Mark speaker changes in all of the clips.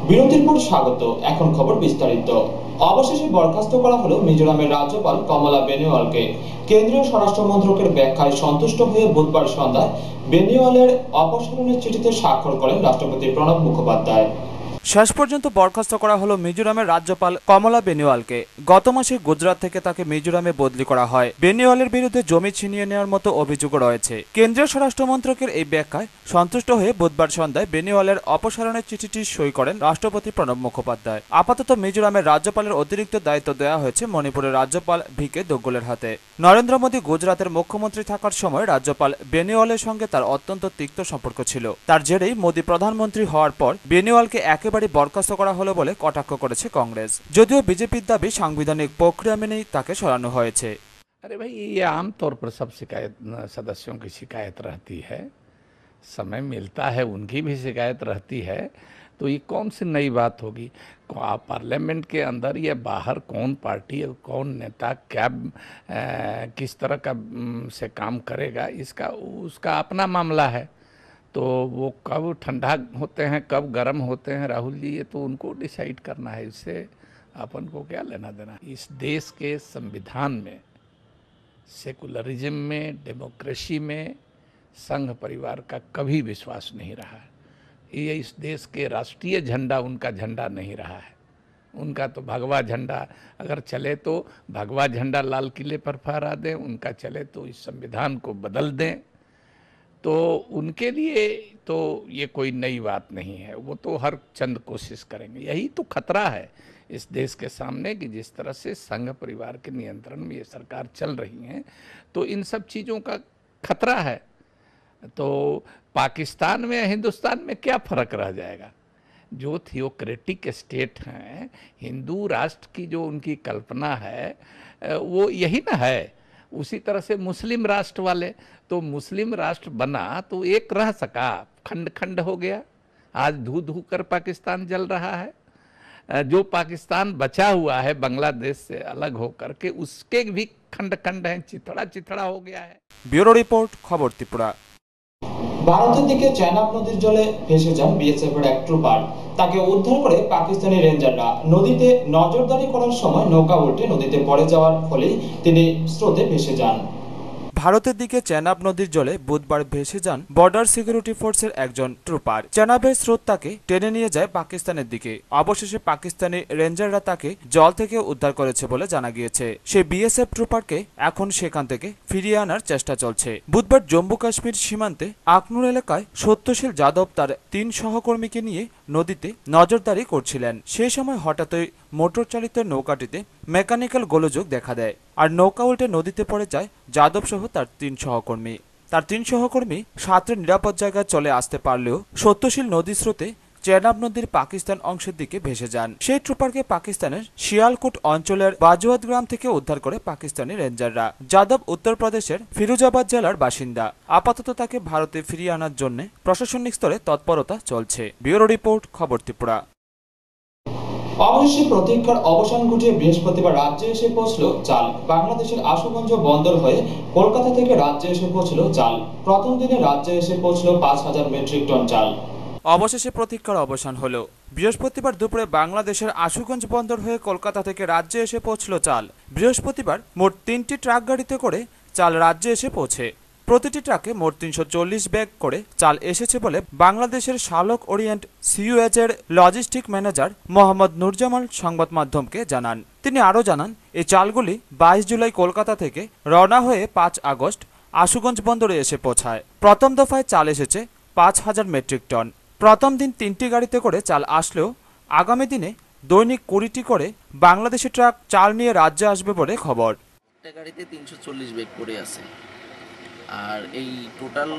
Speaker 1: বিরতির পর স্বাগত। এখন খবর বিস্তারিত। অবশেষে বরখাস্ত করা হলো মিজোরামের রাজ্যপাল কমলা বেনিওয়ালকে। কেন্দ্রীয় স্বরাষ্ট্র মন্ত্রকের ব্যাখ্যায় সন্তুষ্ট হয়ে বুধবার সন্ধ্যায় বেনিওয়ালের অপসারণের চিঠিতে স্বাক্ষর করেন রাষ্ট্রপতি প্রণব মুখোপাধ্যায়।
Speaker 2: শেষ পর্যন্ত বরখাস্ত করা হলো মিজোরামের রাজ্যপাল কমলা বেনিওয়ালকে। গত মাসে গুজরাট থেকে তাকে মিজোরামে বদলি করা হয়। বেনিওয়ালের বিরুদ্ধে জমি ছিনিয়ে নেওয়ার মতো অভিযোগও রয়েছে। কেন্দ্রীয় স্বরাষ্ট্র মন্ত্রকের এই ব্যাখ্যায় সন্তুষ্ট হয়ে বুধবার সন্ধ্যায় বেনিওয়ালের অপসারণের চিঠিটি সই করেন রাষ্ট্রপতি প্রণব মুখোপাধ্যায়। আপাতত মিজোরামের রাজ্যপালের অতিরিক্ত দায়িত্ব দেওয়া হয়েছে মণিপুরের রাজ্যপাল ভিকে দোগ্গলের হাতে। নরেন্দ্র মোদী গুজরাতের মুখ্যমন্ত্রী থাকার সময় রাজ্যপাল বেনিওয়ালের সঙ্গে তার অত্যন্ত তিক্ত সম্পর্ক ছিল। তার জেরেই মোদী প্রধানমন্ত্রী হওয়ার পর বেনিওয়ালকে একেবারে বরখাস্ত করা হলো বলে কটাক্ষ করেছে কংগ্রেস। যদিও বিজেপির দাবি সাংবিধানিক প্রক্রিয়া মেনেই তাকে সরানো হয়েছে।
Speaker 3: अरे भाई, ये आमतौर पर सब शिकायत सदस्यों की शिकायत रहती है, समय मिलता है उनकी भी शिकायत रहती है, तो ये कौन सी नई बात होगी। पार्लियामेंट के अंदर या बाहर कौन पार्टी और कौन नेता क्या किस तरह का से काम करेगा, इसका उसका अपना मामला है। तो वो कब ठंडा होते हैं कब गर्म होते हैं, राहुल जी, ये तो उनको डिसाइड करना है। इससे अपन को क्या लेना देना। इस देश के संविधान में, सेकुलरिज्म में, डेमोक्रेसी में संघ परिवार का कभी विश्वास नहीं रहा है। ये इस देश के राष्ट्रीय झंडा उनका झंडा नहीं रहा है। उनका तो भगवा झंडा अगर चले तो भगवा झंडा लाल किले पर फहरा दें, उनका चले तो इस संविधान को बदल दें। तो उनके लिए तो ये कोई नई बात नहीं है, वो तो हर चंद कोशिश करेंगे। यही तो खतरा है इस देश के सामने कि जिस तरह से संघ परिवार के नियंत्रण में ये सरकार चल रही है, तो इन सब चीज़ों का खतरा है। तो पाकिस्तान में हिंदुस्तान में क्या फ़र्क रह जाएगा। जो थियोक्रेटिक स्टेट हैं, हिंदू राष्ट्र की जो उनकी कल्पना है वो यही ना है। उसी तरह से मुस्लिम राष्ट्र वाले, तो मुस्लिम राष्ट्र बना तो एक रह सका, खंड खंड हो गया। आज धू धू कर पाकिस्तान जल रहा है। जो पाकिस्तान बचा हुआ है बांग्लादेश से अलग होकर के, उसके भी खंड खंड हैं, चिथड़ा चिथड़ा हो गया है।
Speaker 2: ब्यूरो रिपोर्ट, खबर त्रिपुरा।
Speaker 1: ভারতের দিকে চেনাব নদীর জলে ভেসে যান বিএসএফ এর এক ট্রুপার। তাকে উদ্ধার করে পাকিস্তানি রেঞ্জাররা। নদীতে নজরদারি করার সময় নৌকা উল্টে নদীতে পড়ে যাওয়ার ফলে তিনি স্রোতে ভেসে যান।
Speaker 2: ভারতের দিকে চেনাব নদীর জলে বুধবার ভেসে যান বর্ডার সিকিউরিটি ফোর্সের একজন ট্রুপার। চেনাবের স্রোত তাকে টেনে নিয়ে যায় পাকিস্তানের দিকে। অবশেষে পাকিস্তানি রেঞ্জাররা তাকে জল থেকে উদ্ধার করেছে বলে জানা গিয়েছে। সেই বিএসএফ ট্রুপারকে এখন সেখান থেকে ফিরিয়ে আনার চেষ্টা চলছে। বুধবার জম্মু কাশ্মীর সীমান্তে আকনুর এলাকায় সত্যশীল যাদব তার 3 সহকর্মীকে নিয়ে নদীতে নজরদারি করছিলেন। সেই সময় হঠাৎই মোটর চালিত নৌকাটিতে মেকানিক্যাল গোলযোগ দেখা দেয়, আর নৌকা উল্টে নদীতে পড়ে যায় যাদব সহ তার 3 সহকর্মী। তার 3 সহকর্মী সাঁতরে নিরাপদ জায়গায় চলে আসতে পারলেও সত্যশীল নদী স্রোতে চেনাব নদীর পাকিস্তান অংশের দিকে ভেসে যান। সেই ট্রুপারকে পাকিস্তানের শিয়ালকোট অঞ্চলের বাজওয়াত গ্রাম থেকে উদ্ধার করে পাকিস্তানি রেঞ্জাররা। যাদব উত্তরপ্রদেশের ফিরোজাবাদ জেলার বাসিন্দা। আপাতত তাকে ভারতে ফিরিয়ে আনার জন্য প্রশাসনিক স্তরে তৎপরতা চলছে। ব্যুরো রিপোর্ট, খবর ত্রিপুরা।
Speaker 1: অবশেষে প্রতীক্ষার অবসান ঘটিয়ে বৃহস্পতিবার রাজ্যে এসে পৌঁছল চাল। বাংলাদেশের আশুগঞ্জ বন্দর হয়ে কলকাতা থেকে রাজ্যে এসে পৌঁছল চাল। প্রথম দিনে রাজ্যে এসে পৌঁছল 5000 মেট্রিক টন চাল।
Speaker 2: অবশেষে প্রতীক্ষার অবসান হলো। বৃহস্পতিবার দুপুরে বাংলাদেশের আশুগঞ্জ বন্দর হয়ে কলকাতা থেকে রাজ্যে এসে পৌঁছল চাল। বৃহস্পতিবার মোট 3টি ট্রাক গাড়িতে করে চাল রাজ্যে এসে পৌঁছে। প্রতিটি ট্রাকে মোট 340 ব্যাগ করে চাল এসেছে বলে বাংলাদেশের শালক ওরিয়েন্ট সিইউএজ-এর লজিস্টিক ম্যানেজার মোহাম্মদ নুরজামাল সংবাদ মাধ্যমকে জানান। তিনি আরও জানান, এই চালগুলি 22 জুলাই কলকাতা থেকে রওনা হয়ে 5 আগস্ট আশুগঞ্জ বন্দরে এসে পৌঁছায়। প্রথম দফায় চাল এসেছে 5000 মেট্রিক টন। প্রথম দিন 3টি গাড়িতে করে চাল আসলেও আগামী দিনে দৈনিক 20টি করে বাংলাদেশি ট্রাক চাল নিয়ে রাজ্যে আসবে বলে খবর।
Speaker 4: একটা গাড়িতে 340 ব্যাগ করে আছে। আর এই টোটাল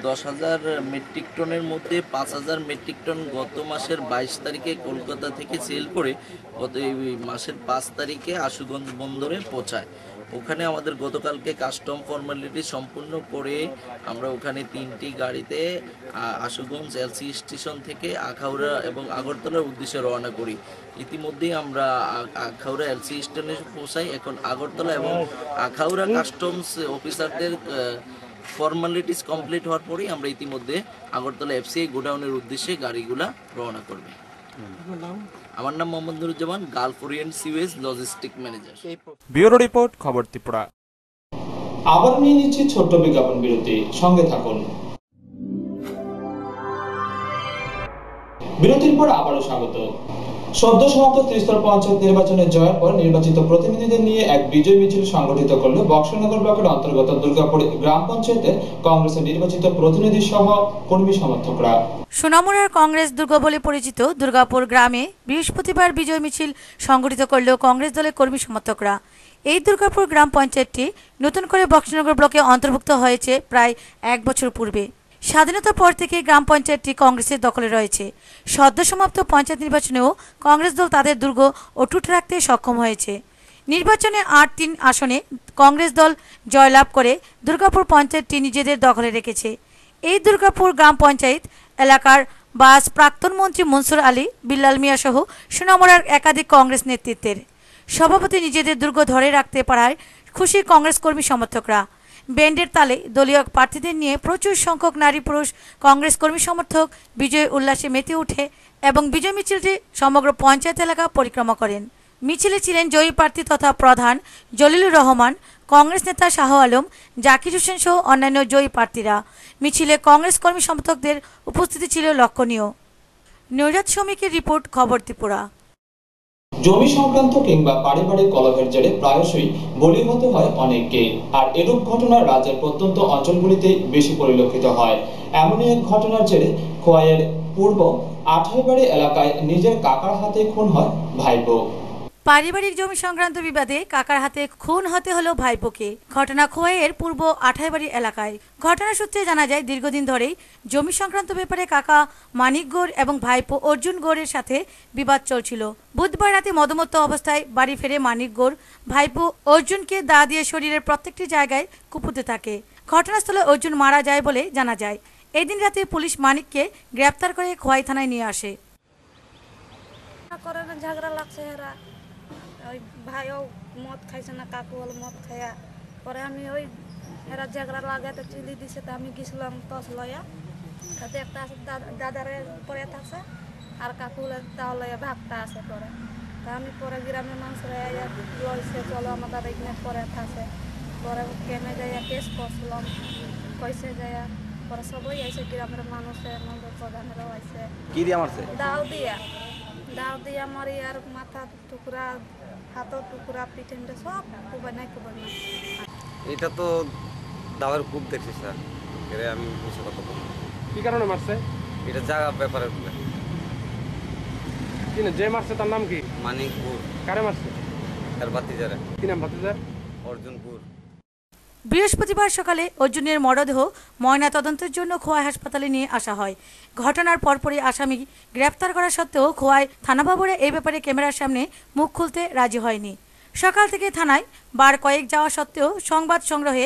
Speaker 4: 10,000 মেট্রিক টনের মধ্যে 5,000 মেট্রিক টন গত মাসের 22 তারিখে কলকাতা থেকে সেল করে গত এই মাসের 5 তারিখে আশুগঞ্জ বন্দরে পৌঁছায়। ওখানে আমাদের গতকালকে কাস্টম ফর্মালিটি সম্পূর্ণ করে আমরা ওখানে 3টি গাড়িতে আশুগঞ্জ এলসি স্টেশন থেকে আখাউড়া এবং আগরতলার উদ্দেশ্যে রওনা করি। ইতিমধ্যেই আমরা আখাউড়া এলসি স্টেশনে পৌঁছাই। এখন আগরতলা এবং আখাউড়া কাস্টমস অফিসারদের ফর্মালিটিস কমপ্লিট হওয়ার পরেই আমরা ইতিমধ্যে আগরতলা এফসিআই গোডাউনের উদ্দেশ্যে গাড়িগুলা রওনা করবে। আমার নাম Mohammad Nuruzzaman, Gulf Orient sewage logistic manager.
Speaker 2: Bureau report, খবর ত্রিপুরা।
Speaker 1: আবার নিয়ে নিচ্ছি ছোট্ট বিজ্ঞাপন বিরতি, সঙ্গে থাকুন। বিরতির পর আবারও স্বাগত। সদ্য সমাপ্ত ত্রিস্তর পঞ্চায়েত নির্বাচনে জয়ের পর নির্বাচিত প্রতিনিধিদের নিয়ে এক বিজয় মিছিল সংগঠিত করল বক্সনগর ব্লকের অন্তর্গত দুর্গাপুর গ্রাম পঞ্চায়েতে কংগ্রেসের নির্বাচিত প্রতিনিধি সহ কর্মী সমর্থকরা।
Speaker 5: সোনামুড়ার কংগ্রেস দুর্গ বলে পরিচিত দুর্গাপুর গ্রামে বৃহস্পতিবার বিজয় মিছিল সংগঠিত করল কংগ্রেস দলের কর্মী সমর্থকরা। এই দুর্গাপুর গ্রাম পঞ্চায়েতটি নতুন করে বক্সনগর ব্লকে অন্তর্ভুক্ত হয়েছে প্রায় 1 বছর পূর্বে। স্বাধীনতার পর থেকে গ্রাম পঞ্চায়েতটি কংগ্রেসের দখলে রয়েছে। সদ্য সমাপ্ত পঞ্চায়েত নির্বাচনেও কংগ্রেস দল তাদের দুর্গ অটুট রাখতে সক্ষম হয়েছে। নির্বাচনে 8-3 আসনে কংগ্রেস দল জয়লাভ করে দুর্গাপুর পঞ্চায়েতটি নিজেদের দখলে রেখেছে। এই দুর্গাপুর গ্রাম পঞ্চায়েত এলাকার বাস প্রাক্তন মন্ত্রী মনসুর আলী, বিল্লাল মিয়া সহ সোনামুড়ার একাধিক কংগ্রেস নেতৃত্বের সভাপতি নিজেদের দুর্গ ধরে রাখতে পারায় খুশি কংগ্রেস কর্মী সমর্থকরা। ব্যান্ডের তালে দলীয় প্রার্থীদের নিয়ে প্রচুর সংখ্যক নারী পুরুষ কংগ্রেস কর্মী সমর্থক বিজয় উল্লাসে মেতে ওঠে এবং বিজয় মিছিলটি সমগ্র পঞ্চায়েত এলাকা পরিক্রমা করেন। মিছিলে ছিলেন জয়ী প্রার্থী তথা প্রধান জলিলুর রহমান, কংগ্রেস নেতা শাহ আলম, জাকির হোসেন সহ অন্যান্য জয়ী প্রার্থীরা। মিছিলে কংগ্রেস কর্মী সমর্থকদের উপস্থিতি ছিল লক্ষণীয়। নৈরাত শ্রমিকের রিপোর্ট, খবর ত্রিপুরা।
Speaker 1: জমি সংক্রান্ত কিংবা পারিবারিক কলহের জেরে প্রায়শই বলি হতে হয় অনেককে, আর এরূপ ঘটনা রাজ্যের প্রত্যন্ত অঞ্চলগুলিতে বেশি পরিলক্ষিত হয়। এমনই এক ঘটনার জেরে খোয়াইয়ের পূর্ব আঠাইবাড়ি এলাকায় নিজের কাকার হাতে খুন হয় ভাইপো।
Speaker 5: পারিবারিক জমি সংক্রান্ত বিবাদে কাকার হাতে খুন হতে হলো ভাইপোকে। ঘটনা খোয়াইয়ের পূর্ব আঠাইবাড়ি এলাকায়। ঘটনা সূত্রে জানা যায়, দীর্ঘদিন ধরেই জমি সংক্রান্ত ব্যাপারে কাকা মানিক গৌড় এবং ভাইপো অর্জুন গৌড়ের সাথে বিবাদ চলছিল। বুধবার রাতে মদমত্ত অবস্থায় বাড়ি ফেরে মানিক গৌড় ভাইপো অর্জুনকে দা দিয়ে শরীরের প্রত্যেকটি জায়গায় কুপুতে থাকে। ঘটনাস্থলে অর্জুন মারা যায় বলে জানা যায়। এদিন রাতে পুলিশ মানিককে গ্রেপ্তার করে খোয়াই থানায় নিয়ে আসে।
Speaker 6: ঝগড়া লাগছে, এরা ওই ভাইও মদ খাইছে না, কাকু হল মদ খাইয়া পরে আমি ওই এরা ঝগড়া লাগাতে চিলি দিছে, তো আমি গেছিলাম টস লইয়া, তাতে একটা আছে দাদারে পরে থাকছে আর কাকু তাও লইয়া ভাগটা আছে পরে। তা আমি পরে গ্রামের মানুষরা লইছে, চলো আমার দাদা এখানে পরে থাকছে, পরে কেনে যাইয়া কেস করছিলাম, কইসে যাইয়া পরে সবই আইসে, গ্রামের মানুষের নন্দর প্রধানেরও আইসে।
Speaker 7: কি দিয়া মারছে?
Speaker 6: দাও দিয়া মারি আর মাথা টুকরা, হাতর টুকরা, পিঠেনটা সব কুবাই নাই।
Speaker 7: এটা তো দাওয়ার খুব দেখছি স্যার, এর আমি বুঝতে কথা বলবো।
Speaker 8: কি কারণে মারছে?
Speaker 7: এটা জায়গা ব্যাপারে বলে।
Speaker 8: কি না, যে মারছে তার নাম কি?
Speaker 7: মানিকপুর।
Speaker 8: কারে মারছে?
Speaker 7: তার ভাতিজারে।
Speaker 8: কি নাম ভাতিজার?
Speaker 7: অর্জুনপুর।
Speaker 5: বৃহস্পতিবার সকালে অর্জুনের মরদেহ ময়না তদন্তের জন্য খোয়াই হাসপাতালে নিয়ে আসা হয়। ঘটনার পরপরই আসামি গ্রেপ্তার করা সত্ত্বেও খোয়াই থানা বাবুরা এই ব্যাপারে ক্যামেরার সামনে মুখ খুলতে রাজি হয়নি। সকাল থেকে থানায় বার কয়েক যাওয়া সত্ত্বেও সংবাদ সংগ্রহে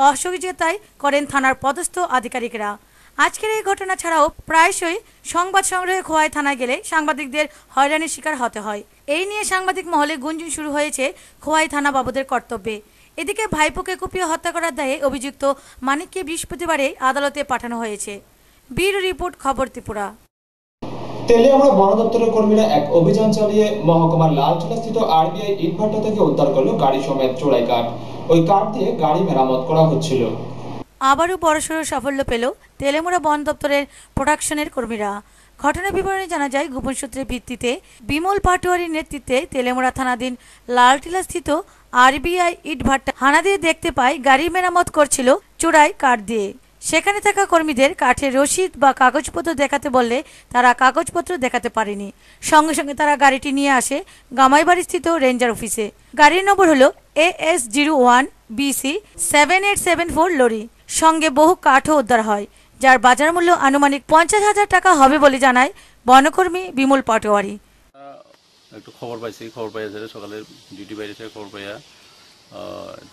Speaker 5: অসহযোগিতায় করেন থানার পদস্থ আধিকারিকরা। আজকের এই ঘটনা ছাড়াও প্রায়শই সংবাদ সংগ্রহে খোয়াই থানায় গেলে সাংবাদিকদের হয়রানির শিকার হতে হয়। এই নিয়ে সাংবাদিক মহলে গুঞ্জন শুরু হয়েছে খোয়াই থানা বাবুদের কর্তব্যে। এদিকে ভাইপোকে কুপিয়ে হত্যা করার দায়ে অভিযুক্ত মানিককে বৃহস্পতিবারে আদালতে পাঠানো হয়েছে। ব্যুরো রিপোর্ট, খবর ত্রিপুরা।
Speaker 1: তেলিয়ামুড়া বন দপ্তরের কর্মীরা এক অভিযান চালিয়ে মহকুমার লালটিলাস্থিত আরবিআই ইটভাটা থেকে উদ্ধার করলো গাড়ি সমেত চোরাই কাঠ। ওই কাঠ দিয়ে গাড়ি মেরামত করা হচ্ছিল।
Speaker 5: আবারও বড়সড় সাফল্য পেল তেলিয়ামুড়া বন দপ্তরের প্রোডাকশনের কর্মীরা। ঘটনার বিবরণে জানা যায়, গোপন সূত্রের ভিত্তিতে বিমল পাটোয়ারির নেতৃত্বে তেলিয়ামুড়া থানাধীন লালটিলাস্থিত আরবিআই ইটভাটা হানা দিয়ে দেখতে পায় গাড়ি মেরামত করছিল চোরাই কাঠ দিয়ে। সেখানে থাকা কর্মীদের কাঠের রসিদ বা কাগজপত্র দেখাতে বললে তারা কাগজপত্র দেখাতে পারেনি। সঙ্গে সঙ্গে তারা গাড়িটি নিয়ে আসে গামাইবাড়ি স্থিত রেঞ্জার অফিসে। গাড়ির নম্বর হলো AS01 BC 7874 লরি। সঙ্গে বহু কাঠও উদ্ধার হয়, যার বাজার মূল্য আনুমানিক 50,000 টাকা হবে বলে জানায় বনকর্মী বিমল পাটোয়ারি।
Speaker 9: একটু খবর পাইছি, খবর পাইয়া সকালে ডিউটি বাইরে খবর পাইয়া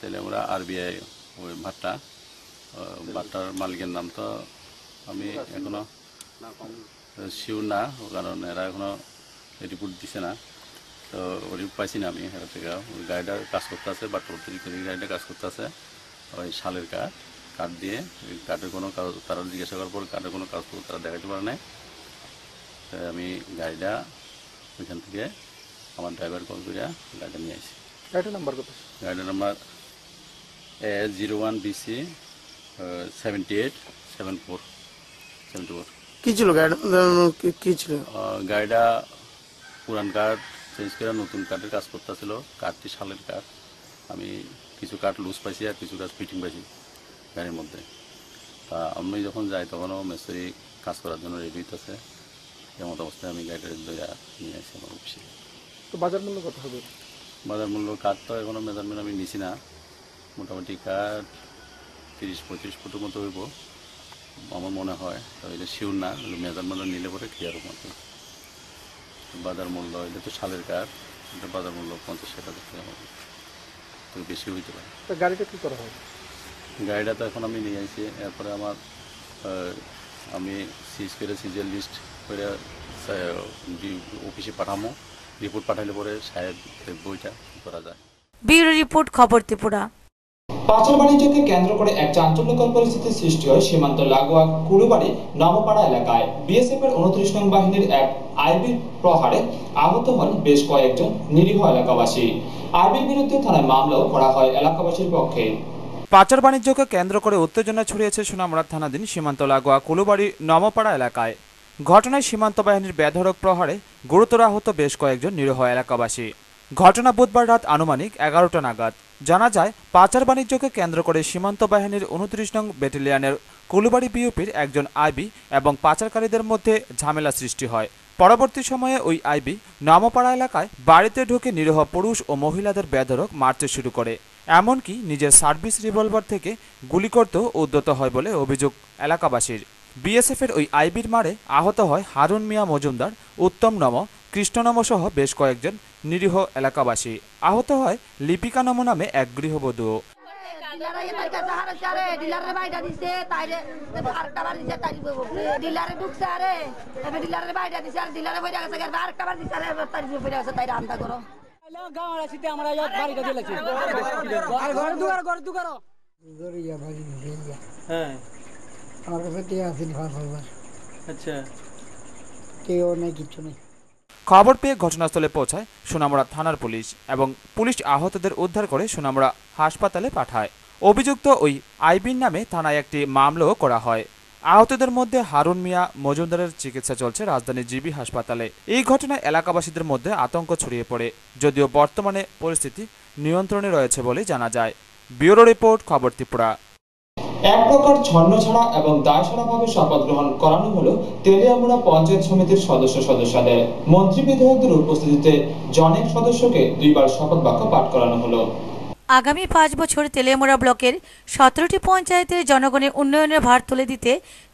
Speaker 9: তেলিয়ামুড়া আরবিআই ওই ভাট্টার মালিকের নাম তো আমি এখনো শিওর না, কারণ এরা এখনো রিপোর্ট দিছে না, তো রিপোর্ট পাইছি না আমি। এর থেকে ওই গাড়িটা কাজ করতে আছে, বাট্টার গাড়িটা কাজ করতে আছে ওই শালের কাঠ দিয়ে। কাঠের কোনো কাগজ তারা জিজ্ঞাসা করার পর কাঠের কোনো কাগজপত্র তারা দেখাতে পারে নাই। আমি গাড়িটা ওইখান থেকে আমার ড্রাইভার কল করে গাড়িটা নিয়ে আসি।
Speaker 8: গাড়িটার নাম্বার কত?
Speaker 9: গাড়িটার নাম্বার A01BC 7874।
Speaker 10: কি ছিল গাড়িটা? কি ছিল
Speaker 9: গাড়িটা? পুরান কাঠ চেঞ্জ করে নতুন কাঠের কাজ করতেছিল। কাঠটি শালের কাঠ। আমি কিছু কাঠ লুজ পাইছি আর কিছু কাঠ ফিটিং পাইছি গাড়ির মধ্যে। তা আমি যখন যাই তখনও মিস্ত্রি কাজ করার জন্য রেডি হইতেছে। এমন অবস্থায় আমি গাড়িটা নিয়ে আসি আমার অফিসে।
Speaker 8: তো বাজার মূল্য কত হবে?
Speaker 9: বাজার মূল্য কাঠ তো এখনও মেজারমেন্ট আমি নিছি না। মোটামুটি কাঠ 30-35 ফুটের মতো হইব আমার মনে হয়। তো এটা শিওর না, মেজারমেন্ট নিলে পরে ক্লিয়ার মতো। বাজার মূল্য এটা তো শালের কাঠ, এটা বাজার মূল্য 50-60 হাজার টাকা হবে, তো বেশি হইতে পারে।
Speaker 8: তো গাড়িটা কী করা হয়?
Speaker 9: গাড়িটা তো এখন আমি নিয়ে আসি। এরপরে আমি সিজ করে সিজের লিস্ট করে অফিসে পাঠামো। রিপোর্ট পাঠাইলে পরে সাহেব বইটা কী করা যায়।
Speaker 5: ব্যুরো রিপোর্ট, খবর ত্রিপুরা।
Speaker 1: পাচার বাণিজ্যকে কেন্দ্র করে এক চাঞ্চল্যকর পরিস্থিতির সৃষ্টি হয় সীমান্ত লাগোয়া কুড়ুবাড়ি নবপাড়া এলাকায়। বিএসএফ এর 29 নং বাহিনীর এক আইবির প্রহারে আহত হন বেশ কয়েকজন নিরীহ এলাকাবাসী। আইবির বিরুদ্ধে থানায় মামলাও করা হয় এলাকাবাসীর পক্ষে।
Speaker 2: পাচার বাণিজ্যকে কেন্দ্র করে উত্তেজনা ছড়িয়েছে সোনামুড়া থানাধীন সীমান্ত লাগোয়া কুলুবাড়ি নবপাড়া এলাকায়। ঘটনায় সীমান্ত বাহিনীর বেধড়ক প্রহারে গুরুতর আহত বেশ কয়েকজন নিরীহ এলাকাবাসী। ঘটনা বুধবার রাত আনুমানিক 11টা নাগাদ। জানা যায়, পাচার বাণিজ্যকে কেন্দ্র করে সীমান্ত বাহিনীর 29 নং ব্যাটালিয়নের কুলুবাড়ি বিউপির একজন আইবি এবং পাচারকারীদের মধ্যে ঝামেলা সৃষ্টি হয়। পরবর্তী সময়ে ওই আইবি নবপাড়া এলাকায় বাড়িতে ঢুকে নিরীহ পুরুষ ও মহিলাদের বেধড়ক মারতে শুরু করে। এমনকি নিজের সার্ভিস রিভলভার থেকে গুলি করতেও উদ্যত হয় বলে অভিযোগ এলাকাবাসীর। বিএসএফের ওই আইবির মারে আহত হয় হারুন মিয়া মজুমদার, উত্তম নম, কৃষ্ণ নম সহ বেশ কয়েকজন নিরীহ এলাকাবাসী। আহত হয় লিপিকা নম নামে এক গৃহবধূ। খবর পেয়ে ঘটনাস্থলে পৌঁছায় সোনামুড়া থানার পুলিশ এবং পুলিশ আহতদের উদ্ধার করে সোনামুড়া হাসপাতালে পাঠায়। অভিযুক্ত ওই আইবির নামে থানায় একটি মামলাও করা হয়। আহতদের মধ্যে হারুন মিয়া মজুমদারের চিকিৎসা চলছে রাজধানীর জিবি হাসপাতালে। এই ঘটনায় এলাকাবাসীদের মধ্যে আতঙ্ক ছড়িয়ে পড়ে, যদিও বর্তমানে পরিস্থিতি নিয়ন্ত্রণে রয়েছে বলে জানা যায়। ব্যুরো রিপোর্ট, খবর ত্রিপুরা।
Speaker 1: এক প্রকার ছন্নছাড়া এবং দায়সারাভাবে শপথ গ্রহণ করানো হলো তেলিয়ামুড়া পঞ্চায়েত সমিতির সদস্যদের। মন্ত্রী বিধায়কদের উপস্থিতিতে জনেক সদস্যকে 2 বার শপথ বাক্য পাঠ করানো হলো।
Speaker 5: আগামী 5 বছর তেলিয়ামুড়া ব্লকের 17টি পঞ্চায়েতের জনগণের উন্নয়নের ভার তুলে দিতে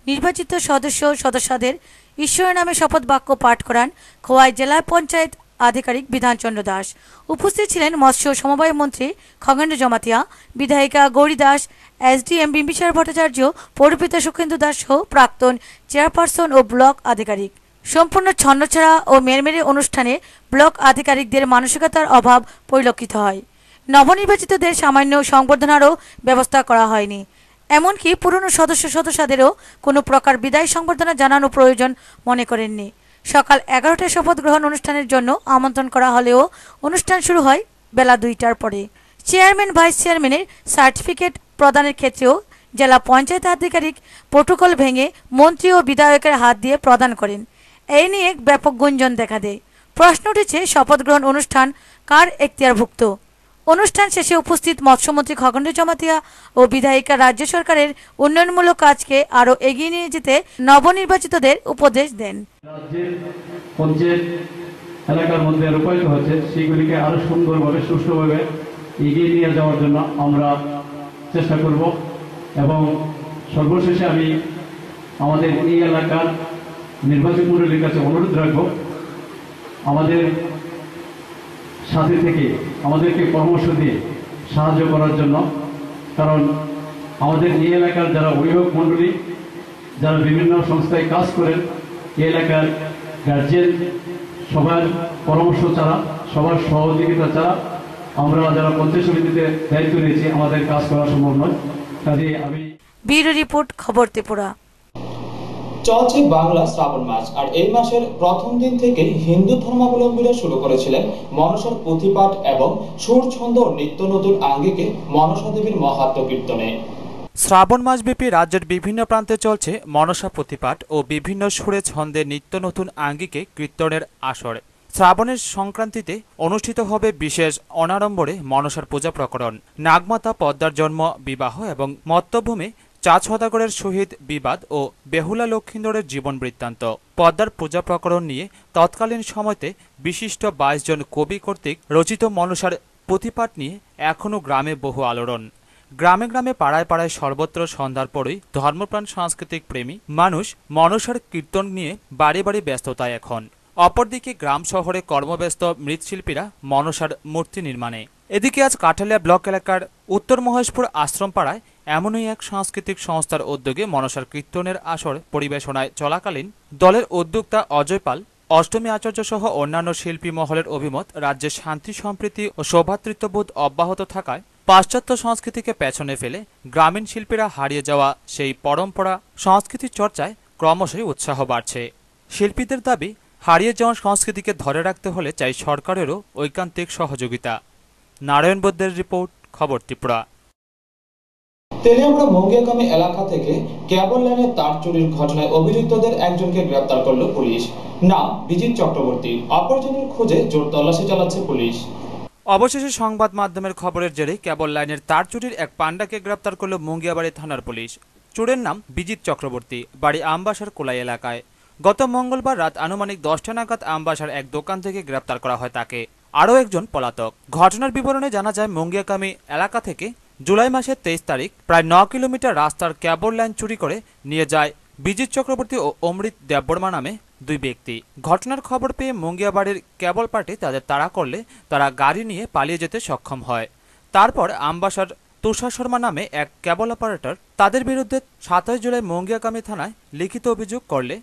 Speaker 5: নির্বাচিত সদস্যদের ঈশ্বরের নামে শপথ বাক্য পাঠ করান খোয়াই জেলা পঞ্চায়েত আধিকারিক বিধানচন্দ্র দাস। উপস্থিত ছিলেন মৎস্য সমবায় মন্ত্রী খগেন্দ্র জমাতিয়া, বিধায়িকা গৌরী দাস, এসডিএম বিম্বিসার ভট্টাচার্য, পৌরপিতা সুখেন্দু দাস সহ প্রাক্তন চেয়ারপারসন ও ব্লক আধিকারিক। সম্পূর্ণ ছন্নছাড়া ও মেরমেরে অনুষ্ঠানে ব্লক আধিকারিকদের মানসিকতার অভাব পরিলক্ষিত হয়। নবনির্বাচিতদের সামান্য সংবর্ধনারও ব্যবস্থা করা হয়নি। এমনকি পুরনো সদস্যদেরও কোনো প্রকার বিদায় সংবর্ধনা জানানো প্রয়োজন মনে করেননি। সকাল 11টায় শপথ গ্রহণ অনুষ্ঠানের জন্য আমন্ত্রণ করা হলেও অনুষ্ঠান শুরু হয় বেলা 2টার পরে। চেয়ারম্যান, ভাইস চেয়ারম্যানের সার্টিফিকেট প্রদানের ক্ষেত্রেও জেলা পঞ্চায়েত আধিকারিক প্রোটোকল ভেঙে মন্ত্রী ও বিধায়কের হাত দিয়ে প্রদান করেন। এই নিয়ে ব্যাপক গুঞ্জন দেখা দেয়। প্রশ্ন উঠেছে, শপথ গ্রহণ অনুষ্ঠান কার এখতিয়ারভুক্ত? অনুষ্ঠান শেষে উপস্থিত মৎস্যমন্ত্রী খগেন্দ্র জমাতিয়া ও বিধায়িকা রাজ্য সরকারের উন্নয়নমূলক কাজকে আরও এগিয়ে নিয়ে যেতে নবনির্বাচিতদের উপদেশ দেন।
Speaker 11: রাজ্যের পঞ্চায়েত এলাকার মধ্যে রূপায়িত হচ্ছে, সেগুলিকে আরো সুন্দরভাবে সুষ্ঠুভাবে এগিয়ে নিয়ে যাওয়ার জন্য আমরা চেষ্টা করব। এবং সর্বশেষে আমি আমাদের এই এলাকার নির্বাচক মণ্ডলীর কাছে অনুরোধ রাখব, আমাদের সাথে থেকে আমাদেরকে পরামর্শ দিয়ে সাহায্য করার জন্য। কারণ আমাদের এই এলাকার যারা অভিভাবক মণ্ডলী, যারা বিভিন্ন সংস্থায় কাজ করেন, এই এলাকার গার্জিয়ান, সবার পরামর্শ ছাড়া, সবার সহযোগিতা ছাড়া আমরা যারা পঞ্চায়েত সমিতিতে দায়িত্ব নিয়েছি আমাদের কাজ করা সম্ভব নয়। কাজে আমি
Speaker 5: ব্যুরো রিপোর্ট, খবর ত্রিপুরা।
Speaker 1: চলছে বাংলা শ্রাবণ মাস, আর এই মাসের প্রথম দিন থেকেই হিন্দু ধর্মাবলম্বীরা শুরু করেছিলেন মনসার পুঁথিপাঠ এবং সুর ছন্দ নিত্য নতুন আঙ্গিকে মনসা দেবীর মহাত্ম কীর্তনে।
Speaker 2: শ্রাবণ মাসব্যাপী রাজ্যের বিভিন্ন প্রান্তে চলছে মনসা পুঁথিপাঠ ও বিভিন্ন সুরে ছন্দে নিত্য নতুন আঙ্গিকে কীর্তনের আসর। শ্রাবণের সংক্রান্তিতে অনুষ্ঠিত হবে বিশেষ অনাড়ম্বরে মনসার পূজা প্রকরণ। নাগমাতা পদ্মার জন্ম, বিবাহ এবং মত্তভূমি চাঁদ সওদাগরের সহিত বিবাদ ও বেহুলা লক্ষিন্দরের জীবন বৃত্তান্ত। পদ্মার পূজা প্রকরণ নিয়ে তৎকালীন সময়তে বিশিষ্ট 22 জন কবি কর্তৃক রচিত মনসার পুঁথিপাঠ নিয়ে এখনও গ্রামে বহু আলোড়ন। গ্রামে গ্রামে পাড়ায় পাড়ায় সর্বত্র সন্ধ্যার পরই ধর্মপ্রাণ সাংস্কৃতিক প্রেমী মানুষ মনসার কীর্তন নিয়ে বাড়ি বাড়ি ব্যস্ততায় এখন। অপরদিকে গ্রাম শহরে কর্মব্যস্ত মৃৎশিল্পীরা মনসার মূর্তি নির্মাণে। এদিকে আজ কাঠালিয়া ব্লক এলাকার উত্তর মহেশপুর আশ্রমপাড়ায় এমনই এক সাংস্কৃতিক সংস্থার উদ্যোগে মনসার কীর্তনের আসর পরিবেশনায় চলাকালীন দলের উদ্যোক্তা অজয় পাল, অষ্টমী আচার্য সহ অন্যান্য শিল্পী মহলের অভিমত, রাজ্যে শান্তি সম্প্রীতি ও সৌভ্রাতৃত্ববোধ অব্যাহত থাকায় পাশ্চাত্য সংস্কৃতিকে পেছনে ফেলে গ্রামীণ শিল্পীরা হারিয়ে যাওয়া সেই পরম্পরা সংস্কৃতির চর্চায় ক্রমশই উৎসাহ বাড়ছে। শিল্পীদের দাবি, হারিয়ে যাওয়া সংস্কৃতিকে ধরে রাখতে হলে চাই সরকারেরও ঐকান্তিক সহযোগিতা। নারায়ণ বৈদ্যের রিপোর্ট, খবর ত্রিপুরা।
Speaker 1: তেলিয়ামুড়া মঙ্গিয়াকামী এলাকা থেকে কেবল লাইনের তার চুরির ঘটনায় অভিযুক্তদের একজনকে গ্রেপ্তার করল পুলিশ। নাম বিজিত চক্রবর্তী। অপরজনের খোঁজে জোর তল্লাশি চালাচ্ছে পুলিশ।
Speaker 2: অবশেষে সংবাদ মাধ্যমের খবরের জেরে কেবল লাইনের তার চুরির এক পান্ডাকে গ্রেপ্তার করল মুঙ্গিয়াবাড়ি থানার পুলিশ। চোরের নাম বিজিত চক্রবর্তী, বাড়ি আমবাসার কোলাই এলাকায়। গত মঙ্গলবার রাত আনুমানিক 10টা নাগাদ আমবাসার এক দোকান থেকে গ্রেপ্তার করা হয় তাকে। আরও একজন পলাতক। ঘটনার বিবরণে জানা যায়, মুঙ্গিয়াকামী এলাকা থেকে জুলাই মাসের 23 তারিখ প্রায় 9 কিলোমিটার রাস্তার কেবল লাইন চুরি করে নিয়ে যায় বিজিত চক্রবর্তী ও অমৃত দেববর্মা নামে দুই ব্যক্তি। ঘটনার খবর পেয়ে মুঙ্গিয়াবাড়ির কেবল পার্টি তাদের তাড়া করলে তারা গাড়ি নিয়ে পালিয়ে যেতে সক্ষম হয়। তারপর আমবাসার তুষার শর্মা নামে এক কেবল অপারেটর তাদের বিরুদ্ধে 27 জুলাই মুঙ্গিয়াকামী থানায় লিখিত অভিযোগ করলে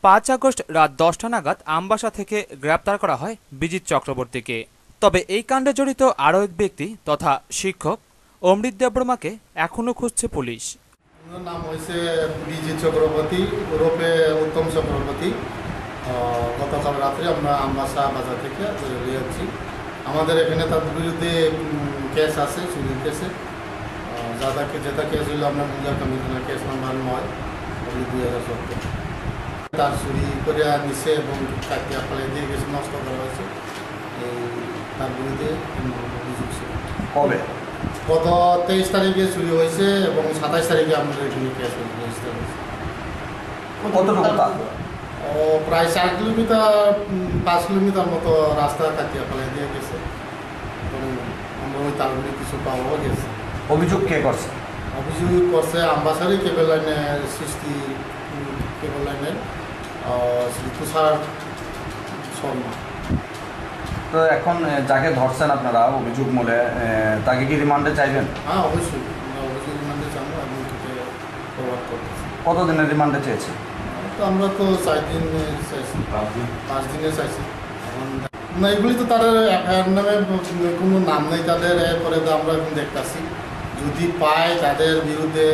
Speaker 2: 5 আগস্ট রাত 10টা নাগাদ আমবাসা থেকে গ্রেপ্তার করা হয় বিজিত চক্রবর্তীকে। তবে এই কাণ্ডে জড়িত আরও এক ব্যক্তি তথা শিক্ষক অমৃত দেববর্মাকে এখনো খুঁজছে পুলিশ।
Speaker 12: নাম হয়েছে বিজিত চক্রবর্তী, ওরফে উত্তম চক্রবর্তী। গতকাল রাত্রে আমরা আমবাসা বাজার থেকে নিয়ে যাচ্ছি। আমাদের এখানে তার বিরুদ্ধে কেস আছে, চুরির কেসে। যেটা কেস হইল আমরা মুঙ্গিয়াকামী থানা কেস নাম্বার 9 2014। তার চুরি করে নিছে এবং কাটিয়া ফেলে দিয়ে গেছে, নষ্ট করা হয়েছে। তার বিরুদ্ধে অভিযোগ ছিল।
Speaker 13: কবে?
Speaker 12: গত 23 তারিখে চুরি হয়েছে এবং 27 তারিখে আমাদের এখানে কেস রেজিস্টার হয়েছে।
Speaker 13: কতটুকু তার?
Speaker 12: প্রায় 4 কিলোমিটার 5 কিলোমিটার মতো রাস্তা কাটিয়া ফেলে দিয়ে গেছে এবং আমরা ওই তারগুলি কিছু পাওয়া গেছে।
Speaker 13: অভিযোগ কে করছে?
Speaker 12: অভিযোগ করছে আমবাসারই কেবল লাইনের সৃষ্টি, কেবল লাইনের শ্রী তুষার শর্মা।
Speaker 13: তো এখন যাকে ধরছেন আপনারা অভিযোগ মূলে, তাকে কি রিমান্ডে চাইবেন?
Speaker 12: হ্যাঁ, অবশ্যই আমরা অবশ্যই রিমান্ডে চাইবো এবং তাকে ফরওয়ার্ড করতেছি।
Speaker 13: কতদিনের রিমান্ডে চেয়েছে?
Speaker 12: তো আমরা তো 4 দিন চাইছি, 5 দিনে চাইছি। এখন না, এগুলি তো তাদের এফআইআর নামে কোনো নাম নেই তাদের। এরপরে তো আমরা এখন দেখতেছি যদি পায় তাদের বিরুদ্ধে